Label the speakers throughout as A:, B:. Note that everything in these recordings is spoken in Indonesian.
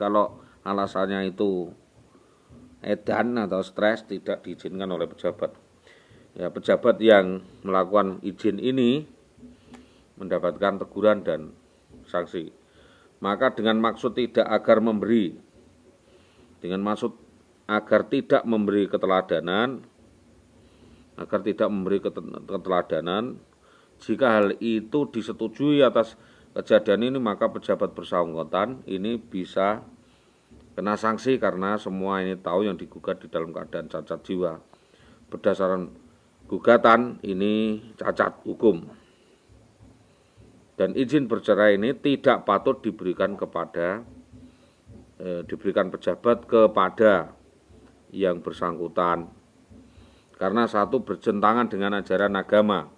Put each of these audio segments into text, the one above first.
A: Kalau alasannya itu edan atau stres, tidak diizinkan oleh pejabat. Ya, pejabat yang melakukan izin ini mendapatkan teguran dan sanksi. Maka dengan maksud tidak agar memberi, dengan maksud agar tidak memberi keteladanan, jika hal itu disetujui atas kejadian ini, maka pejabat bersangkutan ini bisa kena sanksi karena semua ini tahu yang digugat di dalam keadaan cacat jiwa. Berdasarkan gugatan ini cacat hukum. Dan izin bercerai ini tidak patut diberikan pejabat kepada yang bersangkutan. Karena satu, bertentangan dengan ajaran agama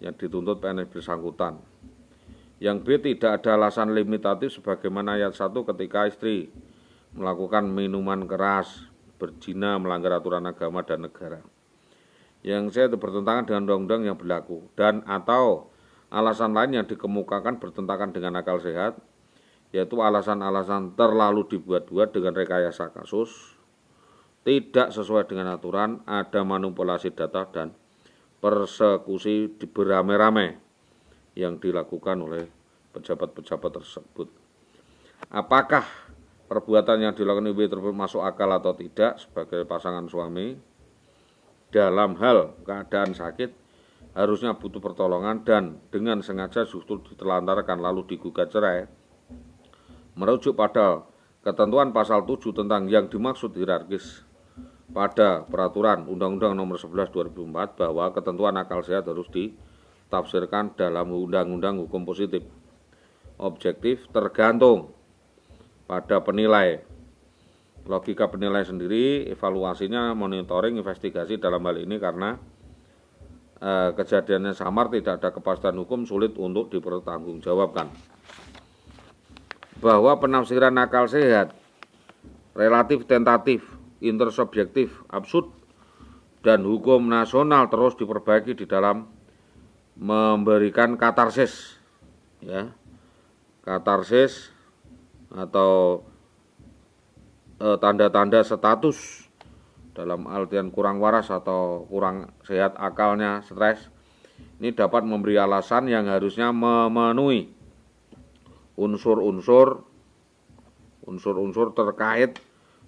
A: yang dituntut PNS bersangkutan. Yang B, tidak ada alasan limitatif sebagaimana ayat 1 ketika istri melakukan minuman keras, berzina, melanggar aturan agama dan negara. Yang C, itu bertentangan dengan undang-undang yang berlaku, dan atau alasan lain yang dikemukakan bertentangan dengan akal sehat, yaitu alasan-alasan terlalu dibuat-buat dengan rekayasa kasus, tidak sesuai dengan aturan, ada manipulasi data dan persekusi beramai-ramai yang dilakukan oleh pejabat-pejabat tersebut. Apakah perbuatan yang dilakukan ibu tersebut masuk akal atau tidak sebagai pasangan suami dalam hal keadaan sakit, harusnya butuh pertolongan dan dengan sengaja justru ditelantarkan lalu digugat cerai, merujuk pada ketentuan pasal 7 tentang yang dimaksud hierarkis pada peraturan Undang-Undang Nomor 11 2004 bahwa ketentuan akal sehat harus ditafsirkan dalam Undang-Undang Hukum Positif. Objektif tergantung pada penilai. Logika penilai sendiri, evaluasinya, monitoring, investigasi dalam hal ini karena kejadiannya samar, tidak ada kepastian hukum, sulit untuk dipertanggungjawabkan. Bahwa penafsiran akal sehat relatif tentatif, intersubjektif, absurd, dan hukum nasional terus diperbaiki di dalam memberikan katarsis, ya, katarsis atau tanda-tanda status dalam artian kurang waras atau kurang sehat akalnya, stres, ini dapat memberi alasan yang harusnya memenuhi unsur-unsur terkait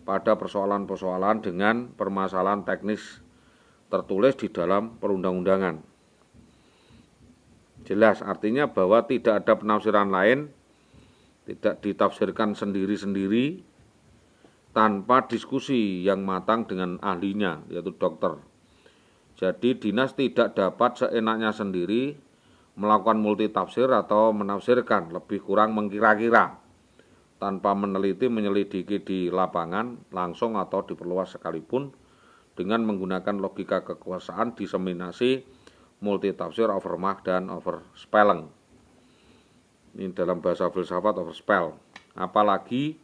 A: pada persoalan-persoalan dengan permasalahan teknis tertulis di dalam perundang-undangan. Jelas artinya bahwa tidak ada penafsiran lain, tidak ditafsirkan sendiri-sendiri tanpa diskusi yang matang dengan ahlinya, yaitu dokter. Jadi dinas tidak dapat seenaknya sendiri melakukan multitafsir atau menafsirkan, lebih kurang mengkira-kira, tanpa meneliti menyelidiki di lapangan langsung atau diperluas sekalipun dengan menggunakan logika kekuasaan, diseminasi, multitafsir, overmark, dan overspelling. Ini dalam bahasa filsafat overspell. Apalagi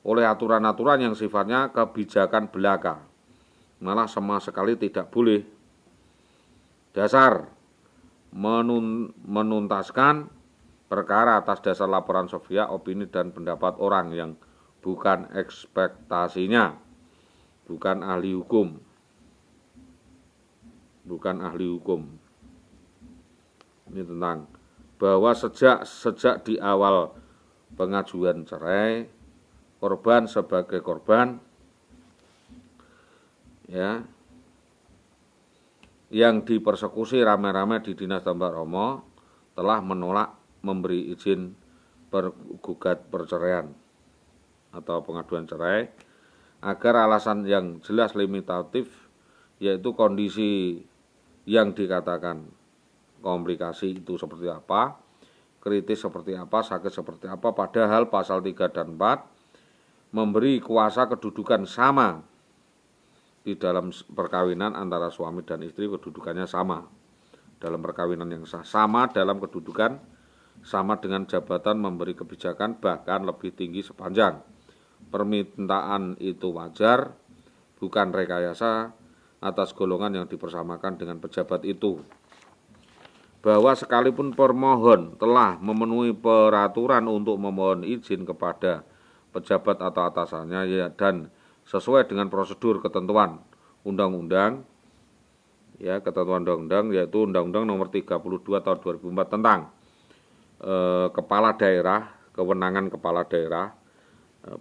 A: oleh aturan-aturan yang sifatnya kebijakan belaka, malah sama sekali tidak boleh. Dasar menuntaskan perkara atas dasar laporan sofia, opini dan pendapat orang yang bukan ekspektasinya, bukan ahli hukum. Ini tentang bahwa sejak di awal pengajuan cerai, korban sebagai korban, ya, yang dipersekusi rame-rame di Dinas Tambak Romo telah menolak memberi izin gugat perceraian atau pengaduan cerai agar alasan yang jelas limitatif, yaitu kondisi yang dikatakan komplikasi itu seperti apa, kritis seperti apa, sakit seperti apa, padahal pasal 3 dan 4 memberi kuasa kedudukan sama di dalam perkawinan antara suami dan istri, kedudukannya sama dalam perkawinan yang sah, sama dalam kedudukan, sama dengan jabatan memberi kebijakan, bahkan lebih tinggi sepanjang permintaan itu wajar, bukan rekayasa atas golongan yang dipersamakan dengan pejabat itu. Bahwa sekalipun permohon telah memenuhi peraturan untuk memohon izin kepada pejabat atau atasannya ya, dan sesuai dengan prosedur ketentuan undang-undang, ya, ketentuan undang-undang, yaitu Undang-Undang Nomor 32 Tahun 2004 tentang kepala daerah, kewenangan kepala daerah,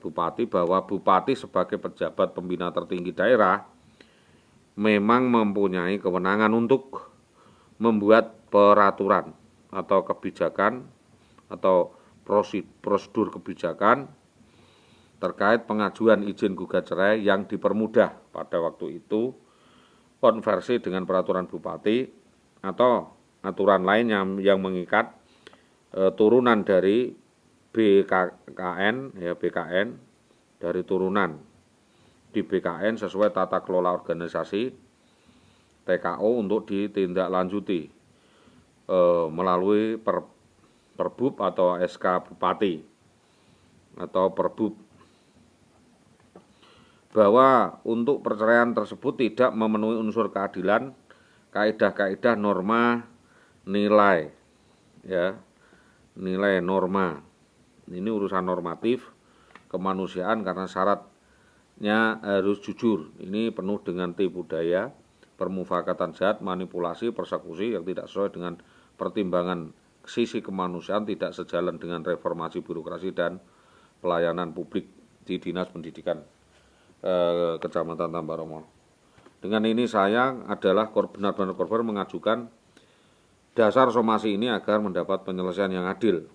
A: bupati, bahwa bupati sebagai pejabat pembina tertinggi daerah memang mempunyai kewenangan untuk membuat peraturan atau kebijakan atau prosedur kebijakan terkait pengajuan izin gugat cerai yang dipermudah pada waktu itu konversi dengan peraturan bupati atau aturan lain yang mengikat turunan dari BKN, ya, BKN dari turunan di BKN sesuai tata kelola organisasi TKO untuk ditindaklanjuti melalui Perbub atau SK Bupati atau Perbub, bahwa untuk perceraian tersebut tidak memenuhi unsur keadilan, kaidah-kaidah norma nilai, ya, nilai norma. Ini urusan normatif kemanusiaan karena syaratnya harus jujur. Ini penuh dengan tipu daya, permufakatan jahat, manipulasi, persekusi yang tidak sesuai dengan pertimbangan sisi kemanusiaan, tidak sejalan dengan reformasi birokrasi dan pelayanan publik di Dinas Pendidikan Kecamatan Tambaromol. Dengan ini saya adalah benar-benar korban mengajukan dasar somasi ini agar mendapat penyelesaian yang adil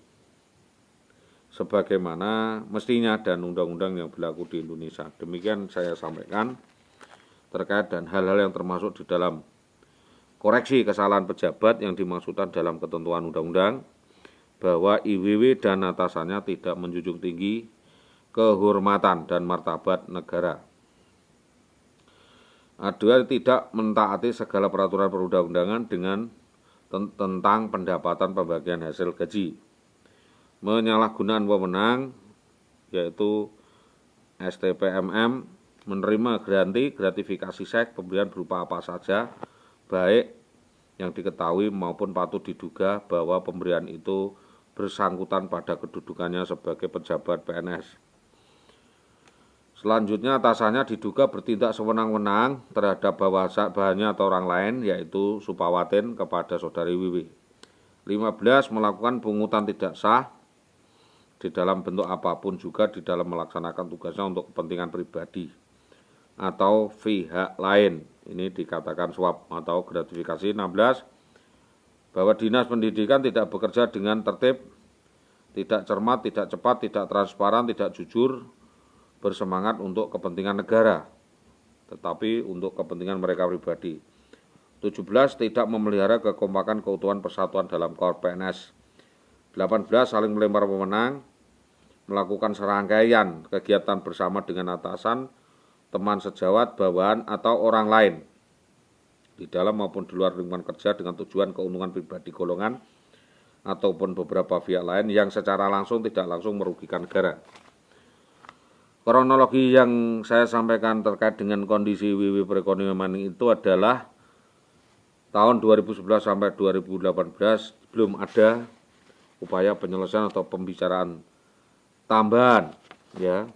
A: sebagaimana mestinya dan undang-undang yang berlaku di Indonesia. Demikian saya sampaikan terkait dan hal-hal yang termasuk di dalam koreksi kesalahan pejabat yang dimaksudkan dalam ketentuan undang-undang, bahwa IWW dan atasannya tidak menjunjung tinggi kehormatan dan martabat negara. Kedua, tidak mentaati segala peraturan perundang-undangan dengan tentang pendapatan pembagian hasil gaji. Menyalahgunakan wewenang, yaitu STPMM, menerima gratifikasi seks pemberian berupa apa saja, baik yang diketahui maupun patut diduga bahwa pemberian itu bersangkutan pada kedudukannya sebagai pejabat PNS. Selanjutnya, atasannya diduga bertindak sewenang-wenang terhadap bawahannya atau orang lain, yaitu Supawatin kepada saudari Wiwi. 15. Melakukan pungutan tidak sah di dalam bentuk apapun juga di dalam melaksanakan tugasnya untuk kepentingan pribadi atau pihak lain. Ini dikatakan suap atau gratifikasi. 16. Bahwa Dinas Pendidikan tidak bekerja dengan tertib, tidak cermat, tidak cepat, tidak transparan, tidak jujur, bersemangat untuk kepentingan negara, tetapi untuk kepentingan mereka pribadi. 17. Tidak memelihara kekompakan keutuhan persatuan dalam Korps PNS. 18. Saling melempar wewenang, melakukan serangkaian kegiatan bersama dengan atasan, teman sejawat, bawahan, atau orang lain di dalam maupun di luar lingkungan kerja dengan tujuan keuntungan pribadi golongan ataupun beberapa pihak lain yang secara langsung tidak langsung merugikan negara. Kronologi yang saya sampaikan terkait dengan kondisi Wiwi perekonomian itu adalah tahun 2011 sampai 2018 belum ada upaya penyelesaian atau pembicaraan tambahan, ya,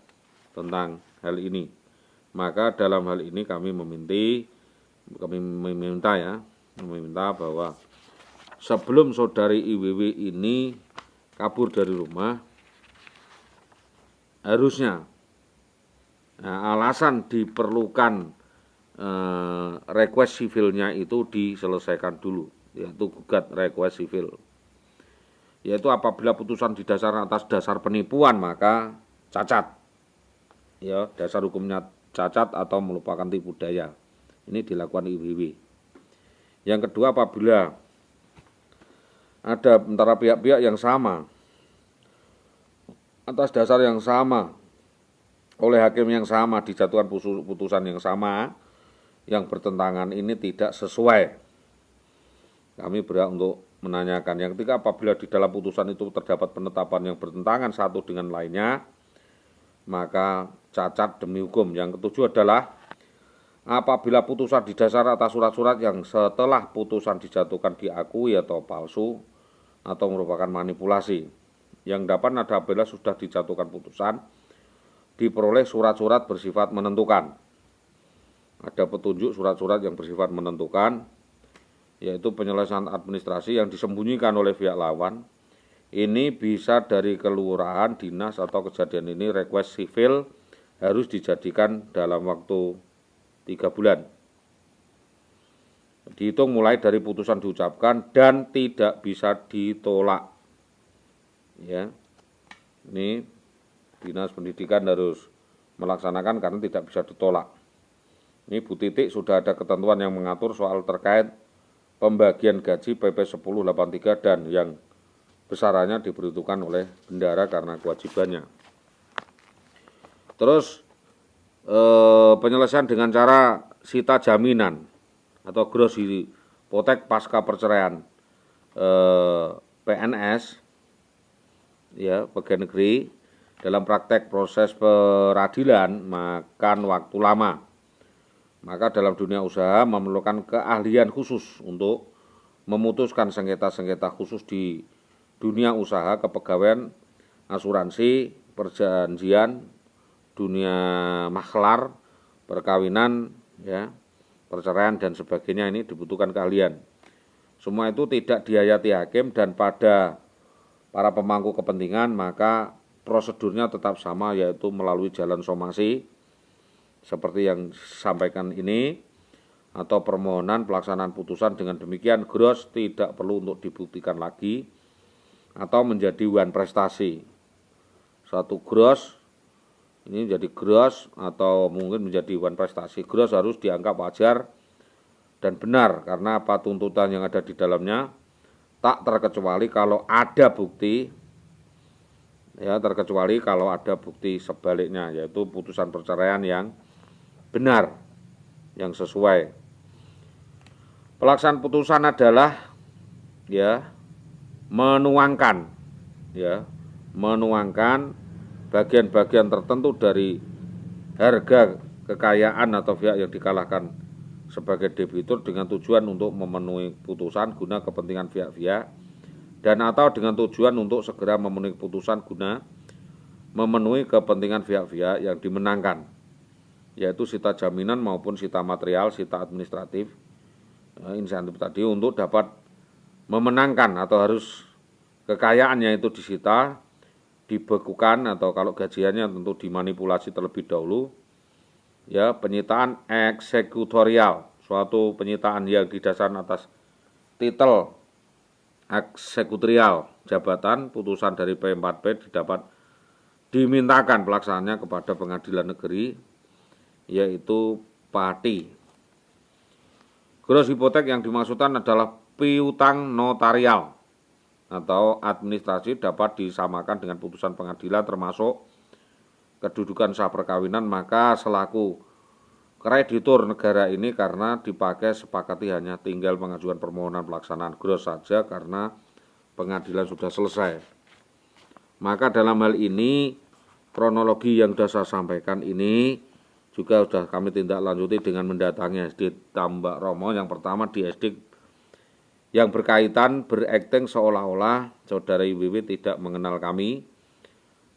A: tentang hal ini. Maka dalam hal ini kami meminta bahwa sebelum saudari IWW ini kabur dari rumah, harusnya alasan diperlukan request sivilnya itu diselesaikan dulu, yaitu gugat request sivil. Yaitu apabila putusan didasarkan atas dasar penipuan maka cacat, ya, dasar hukumnya cacat atau melupakan tipu daya. Ini dilakukan IWW. Yang kedua, apabila ada antara pihak-pihak yang sama atas dasar yang sama oleh hakim yang sama dijatuhkan putusan yang sama yang bertentangan, ini tidak sesuai. Kami berhak untuk menanyakan. Yang ketiga, apabila di dalam putusan itu terdapat penetapan yang bertentangan satu dengan lainnya, maka cacat demi hukum. Yang ketujuh adalah apabila putusan didasar atas surat-surat yang setelah putusan dijatuhkan diakui atau palsu atau merupakan manipulasi. Yang dapat ada apabila sudah dijatuhkan putusan diperoleh surat-surat bersifat menentukan. Ada petunjuk surat-surat yang bersifat menentukan, yaitu penyelesaian administrasi yang disembunyikan oleh pihak lawan. Ini bisa dari kelurahan, dinas, atau kejadian ini request sivil harus dijadikan dalam waktu 3 bulan. Dihitung mulai dari putusan diucapkan dan tidak bisa ditolak. Ya, ini Dinas Pendidikan harus melaksanakan karena tidak bisa ditolak. Ini Bu Titik sudah ada ketentuan yang mengatur soal terkait pembagian gaji PP 1083 dan yang besarannya diperhitungkan oleh bendara karena kewajibannya. Terus penyelesaian dengan cara sita jaminan atau gross hipotek pasca perceraian PNS, ya, pegawai negeri dalam praktek proses peradilan makan waktu lama. Maka dalam dunia usaha memerlukan keahlian khusus untuk memutuskan sengketa-sengketa khusus di dunia usaha, kepegawaian, asuransi, perjanjian, dunia makhlar, perkawinan, ya, perceraian dan sebagainya. Ini dibutuhkan keahlian. Semua itu tidak dihayati hakim dan pada para pemangku kepentingan, maka prosedurnya tetap sama, yaitu melalui jalan somasi seperti yang disampaikan ini, atau permohonan pelaksanaan putusan. Dengan demikian gross tidak perlu untuk dibuktikan lagi atau menjadi wan prestasi. Satu gross ini menjadi gross atau mungkin menjadi wan prestasi. Gross harus dianggap wajar dan benar karena apa, tuntutan yang ada di dalamnya, tak terkecuali kalau ada bukti, ya, terkecuali kalau ada bukti sebaliknya, yaitu putusan perceraian yang benar, yang sesuai. Pelaksanaan putusan adalah, ya, menuangkan bagian-bagian tertentu dari harga kekayaan atau pihak yang dikalahkan sebagai debitur dengan tujuan untuk memenuhi putusan guna kepentingan pihak-pihak dan atau dengan tujuan untuk segera memenuhi putusan guna memenuhi kepentingan pihak-pihak yang dimenangkan, yaitu sita jaminan maupun sita material, sita administratif, insentif tadi untuk dapat memenangkan atau harus kekayaannya itu disita, dibekukan atau kalau gajiannya tentu dimanipulasi terlebih dahulu. Ya, penyitaan eksekutorial, suatu penyitaan yang didasarkan atas titel eksekutorial jabatan, putusan dari P4P didapat dimintakan pelaksanaannya kepada pengadilan negeri, yaitu PATI. Gross hipotek yang dimaksudkan adalah piutang notarial atau administrasi, dapat disamakan dengan putusan pengadilan termasuk kedudukan sah perkawinan. Maka selaku kreditur negara ini karena dipakai sepakati hanya tinggal pengajuan permohonan pelaksanaan gross saja karena pengadilan sudah selesai. Maka dalam hal ini kronologi yang sudah saya sampaikan ini juga sudah kami tindak lanjuti dengan mendatangi SD Tambak Romo. Yang pertama di SD yang berkaitan berakting seolah-olah saudara IWW tidak mengenal kami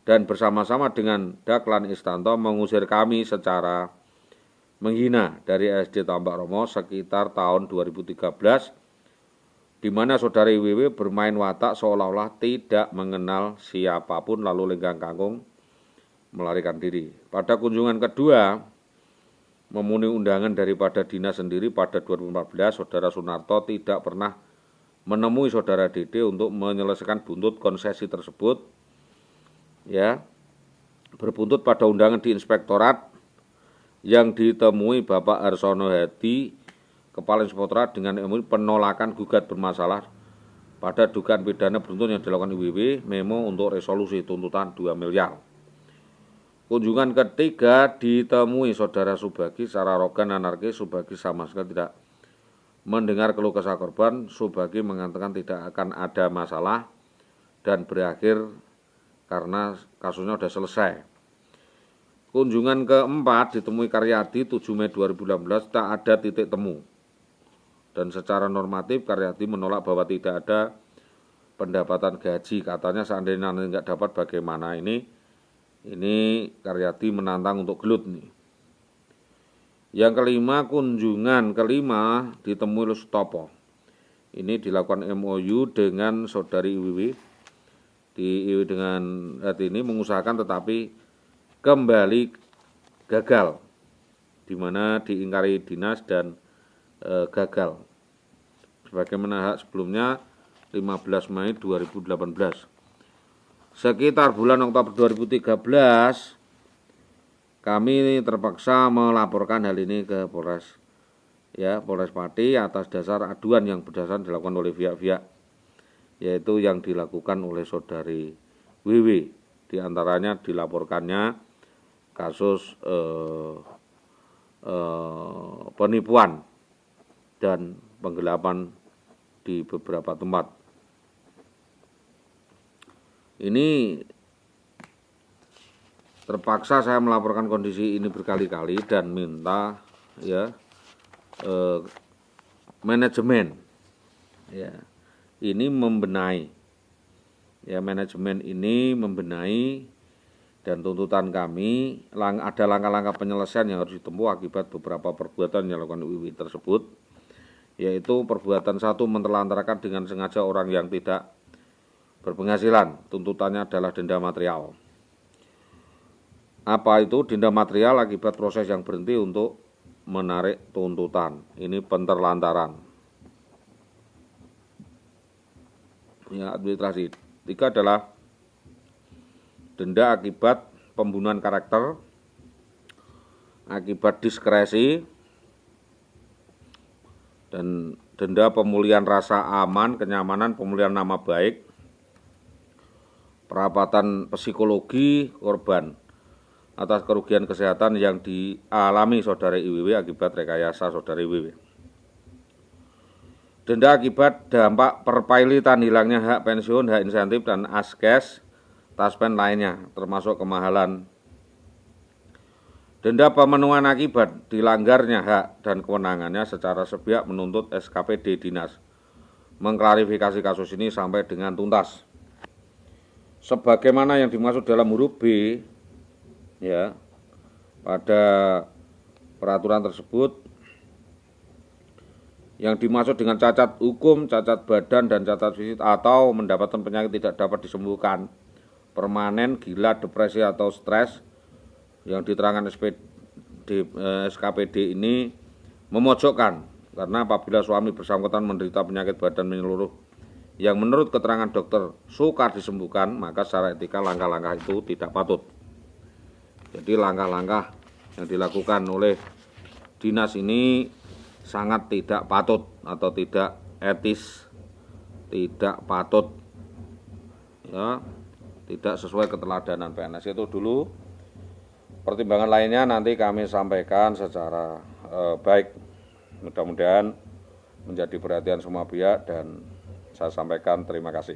A: dan bersama-sama dengan Daklan Istanto mengusir kami secara menghina dari SD Tambak Romo sekitar tahun 2013, di mana saudara IWW bermain watak seolah-olah tidak mengenal siapapun lalu lenggang kangkung melarikan diri. Pada kunjungan kedua memenuhi undangan daripada dinas sendiri pada 2014, saudara Sunarto tidak pernah menemui saudara Dede untuk menyelesaikan buntut konsesi tersebut. Ya, berbuntut pada undangan di inspektorat yang ditemui Bapak Arsono Hadi, Kepala Inspektorat, dengan penolakan gugat bermasalah pada dugaan pidana beruntun yang dilakukan IWW, memo untuk resolusi tuntutan 2 miliar. Kunjungan ketiga ditemui saudara Subagi secara arogan anarkis. Subagi sama sekali tidak mendengar keluh kesah korban. Subagi mengatakan tidak akan ada masalah dan berakhir karena kasusnya sudah selesai. Kunjungan keempat ditemui Karyadi 7 Mei 2016, tak ada titik temu. Dan secara normatif Karyadi menolak bahwa tidak ada pendapatan gaji. Katanya seandainya nanti nggak dapat bagaimana ini, Ini Karyadi menantang untuk gelut nih. Yang kelima, kunjungan kelima ditemui oleh Sutopo. Ini dilakukan MOU dengan saudari Wiwi. Dengan hati ini mengusahakan tetapi kembali gagal, di mana diingkari dinas dan gagal. Sebagaimana hak sebelumnya 15 Mei 2018. Sekitar bulan Oktober 2013, kami terpaksa melaporkan hal ini ke Polres Pati atas dasar aduan yang berdasarkan dilakukan oleh pihak-pihak, yaitu yang dilakukan oleh saudari Wiwi. Di antaranya dilaporkannya kasus penipuan dan penggelapan di beberapa tempat. Ini terpaksa saya melaporkan kondisi ini berkali-kali dan minta manajemen ini membenahi, manajemen ini membenahi, dan tuntutan kami ada langkah-langkah penyelesaian yang harus ditempuh akibat beberapa perbuatan yang dilakukan Wiwi tersebut, yaitu perbuatan satu, menelantarkan dengan sengaja orang yang tidak berpenghasilan. Tuntutannya adalah denda material. Apa itu denda material? Akibat proses yang berhenti untuk menarik tuntutan. Ini penterlantaran. Administrasi. 3 adalah denda akibat pembunuhan karakter, akibat diskresi, dan denda pemulihan rasa aman, kenyamanan, pemulihan nama baik, perawatan psikologi korban atas kerugian kesehatan yang dialami saudari IWW akibat rekayasa saudari IWW. Denda akibat dampak perpailitan hilangnya hak pensiun, hak insentif, dan askes, taspen lainnya, termasuk kemahalan. Denda pemenuhan akibat dilanggarnya hak dan kewenangannya secara sepihak menuntut SKPD Dinas mengklarifikasi kasus ini sampai dengan tuntas. Sebagaimana yang dimaksud dalam huruf B, pada peraturan tersebut, yang dimaksud dengan cacat hukum, cacat badan, dan cacat fisik atau mendapatkan penyakit tidak dapat disembuhkan, permanen, gila, depresi, atau stres, yang diterangkan SKPD ini memojokkan, karena apabila suami bersangkutan menderita penyakit badan menyeluruh yang menurut keterangan dokter sukar disembuhkan, maka secara etika langkah-langkah itu tidak patut. Jadi langkah-langkah yang dilakukan oleh dinas ini sangat tidak patut atau tidak etis, tidak patut, tidak sesuai keteladanan PNS. Itu dulu. Pertimbangan lainnya nanti kami sampaikan secara baik. Mudah-mudahan menjadi perhatian semua pihak, dan saya sampaikan terima kasih.